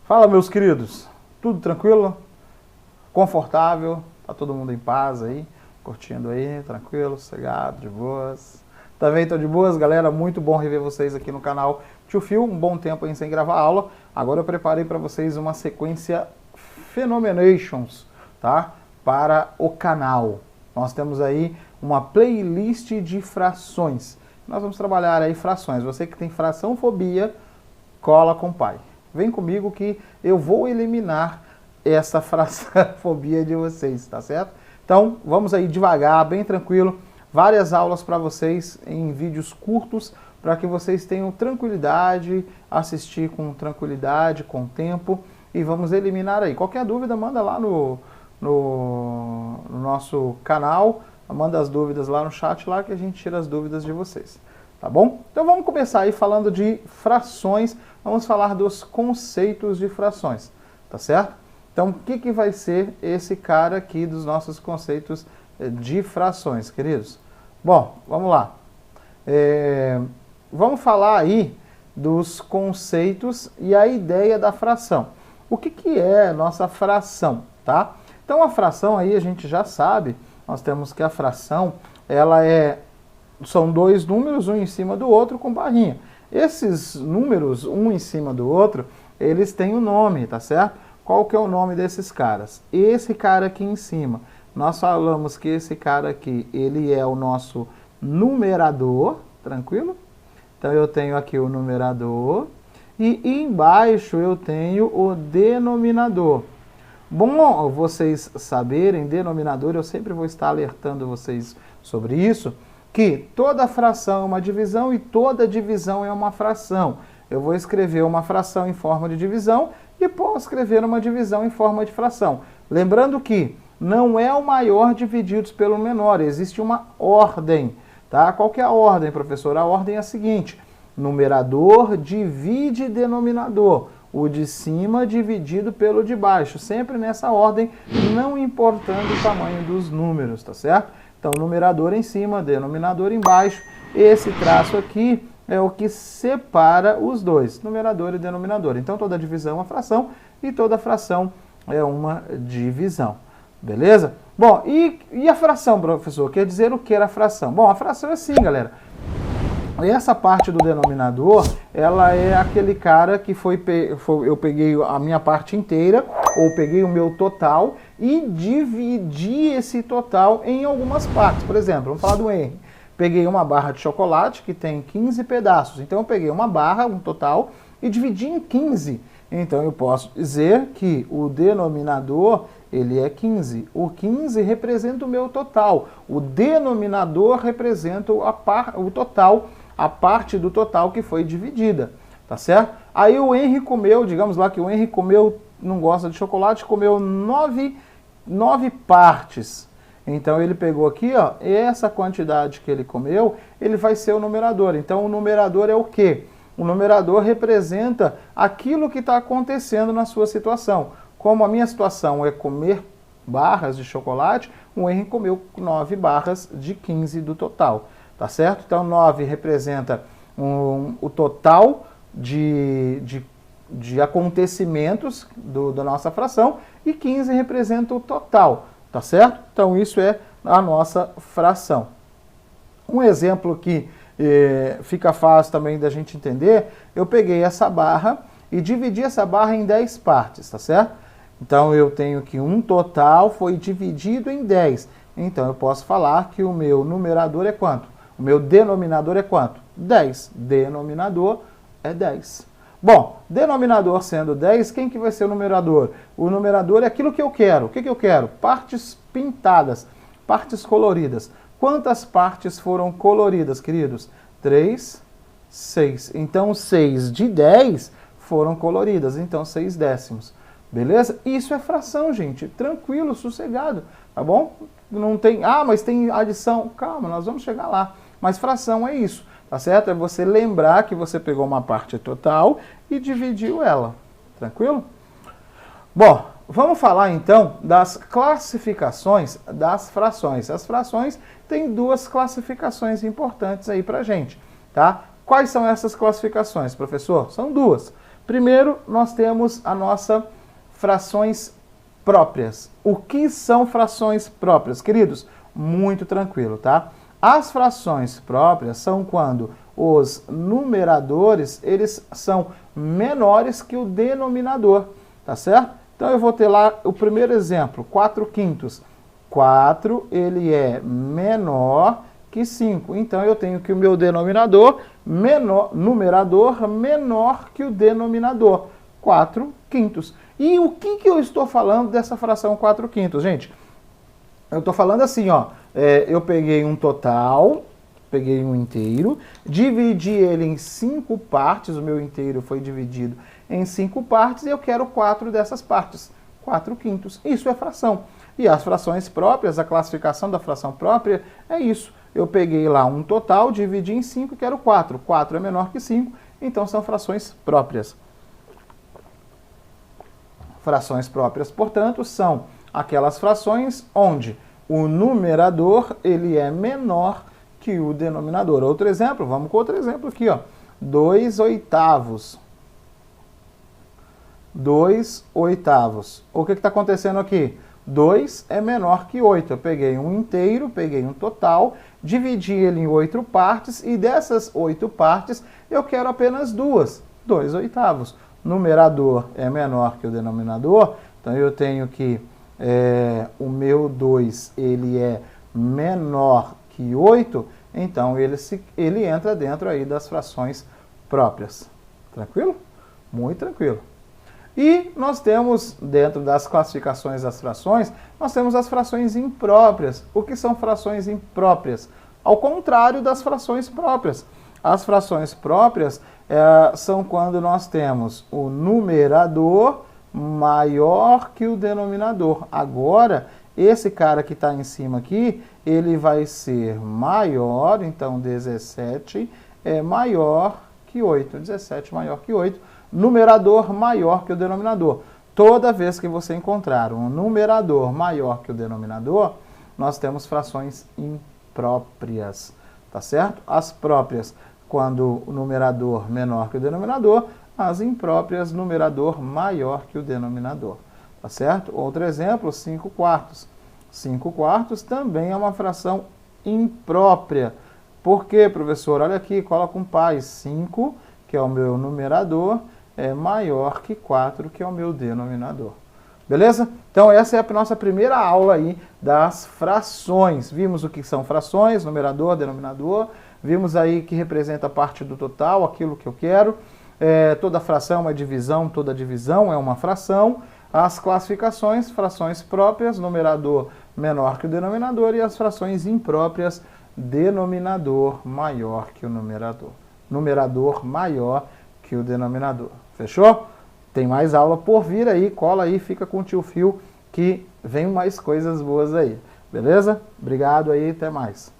Fala, meus queridos, tudo tranquilo? Confortável? Tá todo mundo em paz aí? Curtindo aí, tranquilo, sossegado, de boas? Também tô de boas, galera, muito bom rever vocês aqui no canal Tio Fio, um bom tempo aí sem gravar aula. Agora eu preparei para vocês uma sequência Phenomenations, tá? Para o canal. Nós temos aí uma playlist de frações. Nós vamos trabalhar aí frações. Você que tem fração-fobia, cola com o pai. Vem comigo que eu vou eliminar essa fração-fobia de vocês, tá certo? Então, vamos aí devagar, bem tranquilo. Várias aulas para vocês em vídeos curtos, para que vocês tenham tranquilidade, assistir com tranquilidade, com tempo. E vamos eliminar aí. Qualquer dúvida, manda lá no nosso canal. Manda as dúvidas lá no chat, lá que a gente tira as dúvidas de vocês. Tá bom? Então vamos começar aí falando de frações. Vamos falar dos conceitos de frações, tá certo? Então, o que vai ser esse cara aqui dos nossos conceitos de frações, queridos? Bom, vamos lá. Vamos falar aí dos conceitos e a ideia da fração. O que é nossa fração, tá? Então, a fração aí a gente já sabe, nós temos que a fração, são dois números, um em cima do outro com barrinha. Esses números, um em cima do outro, eles têm um nome, tá certo? Qual que é o nome desses caras? Esse cara aqui em cima, nós falamos que esse cara aqui, ele é o nosso numerador, tranquilo? Então eu tenho aqui o numerador e embaixo eu tenho o denominador. Bom vocês saberem, denominador, eu sempre vou estar alertando vocês sobre isso, que toda fração é uma divisão e toda divisão é uma fração. Eu vou escrever uma fração em forma de divisão e posso escrever uma divisão em forma de fração. Lembrando que não é o maior divididos pelo menor, existe uma ordem. Tá? Qual que é a ordem, professor? A ordem é a seguinte: numerador divide denominador. O de cima dividido pelo de baixo. Sempre nessa ordem, não importando o tamanho dos números, tá certo? Então, numerador em cima, denominador embaixo. Esse traço aqui é o que separa os dois, numerador e denominador. Então, toda divisão é uma fração e toda fração é uma divisão. Beleza? Bom, e a fração, professor? Quer dizer o que era a fração? Bom, a fração é assim, galera. Essa parte do denominador, ela é aquele cara que eu peguei a minha parte inteira, ou peguei o meu total, e dividi esse total em algumas partes. Por exemplo, vamos falar do R. Peguei uma barra de chocolate que tem 15 pedaços. Então eu peguei uma barra, um total, e dividi em 15. Então eu posso dizer que o denominador, ele é 15. O 15 representa o meu total. O denominador representa o total, a parte do total que foi dividida, tá certo? Aí o Henry comeu, digamos lá que o Henry comeu, não gosta de chocolate, comeu 9 partes. Então ele pegou aqui, ó, essa quantidade que ele comeu, ele vai ser o numerador. Então o numerador é o quê? O numerador representa aquilo que está acontecendo na sua situação. Como a minha situação é comer barras de chocolate, o Henry comeu 9 barras de 15 do total. Tá certo? Então, 9 representa o total de acontecimentos da nossa fração e 15 representa o total. Tá certo? Então, isso é a nossa fração. Um exemplo que fica fácil também da gente entender, eu peguei essa barra e dividi essa barra em 10 partes, tá certo? Então, eu tenho que um total foi dividido em 10. Então, eu posso falar que o meu numerador é quanto? O meu denominador é quanto? 10. Denominador é 10. Bom, denominador sendo 10, quem que vai ser o numerador? O numerador é aquilo que eu quero. O que eu quero? Partes pintadas, partes coloridas. Quantas partes foram coloridas, queridos? 3, 6. Então, 6 de 10 foram coloridas. Então, 6 décimos. Beleza? Isso é fração, gente. Tranquilo, sossegado. Tá bom? Não tem... Ah, mas tem adição. Calma, nós vamos chegar lá. Mas fração é isso, tá certo? É você lembrar que você pegou uma parte total e dividiu ela. Tranquilo? Bom, vamos falar então das classificações das frações. As frações têm duas classificações importantes aí pra gente, tá? Quais são essas classificações, professor? São duas. Primeiro, nós temos a nossa frações próprias. O que são frações próprias, queridos? Muito tranquilo, tá? As frações próprias são quando os numeradores, eles são menores que o denominador, tá certo? Então eu vou ter lá o primeiro exemplo, 4/5. 4, ele é menor que 5. Então eu tenho que o meu numerador menor que o denominador, 4/5. E o que eu estou falando dessa fração 4/5, gente? Eu estou falando assim, ó, eu peguei um total, peguei um inteiro, dividi ele em 5 partes, o meu inteiro foi dividido em 5 partes e eu quero 4 dessas partes, 4/5. Isso é fração. E as frações próprias, a classificação da fração própria é isso. Eu peguei lá um total, dividi em 5 e quero 4. 4 é menor que 5, então são frações próprias. Frações próprias, portanto, são aquelas frações onde o numerador ele é menor que o denominador. Outro exemplo, vamos com outro exemplo aqui, ó. 2/8. 2/8. O que está acontecendo aqui? 2 é menor que 8. Eu peguei um inteiro, peguei um total, dividi ele em 8 partes e dessas 8 partes eu quero apenas 2. 2/8. Numerador é menor que o denominador, então eu tenho que o meu 2 ele é menor que 8, então ele entra dentro aí das frações próprias. Tranquilo? Muito tranquilo. E nós temos, dentro das classificações das frações, nós temos as frações impróprias. O que são frações impróprias? Ao contrário das frações próprias. As frações próprias são quando nós temos o numerador maior que o denominador. Agora, esse cara que está em cima aqui, ele vai ser maior, então 17 é maior que 8. 17 maior que 8. Numerador maior que o denominador. Toda vez que você encontrar um numerador maior que o denominador, nós temos frações impróprias, tá certo? As próprias, quando o numerador menor que o denominador, as impróprias, numerador maior que o denominador, tá certo? Outro exemplo, 5/4. 5/4 também é uma fração imprópria. Por quê, professor? Olha aqui, coloca um pai. 5, que é o meu numerador, é maior que 4, que é o meu denominador. Beleza? Então essa é a nossa primeira aula aí das frações. Vimos o que são frações, numerador, denominador. Vimos aí que representa a parte do total, aquilo que eu quero. Toda fração é uma divisão, toda divisão é uma fração. As classificações, frações próprias, numerador menor que o denominador, e as frações impróprias, denominador maior que o numerador. Numerador maior que o denominador. Fechou? Tem mais aula por vir aí, cola aí, fica com o tio Fio que vem mais coisas boas aí. Beleza? Obrigado aí, até mais.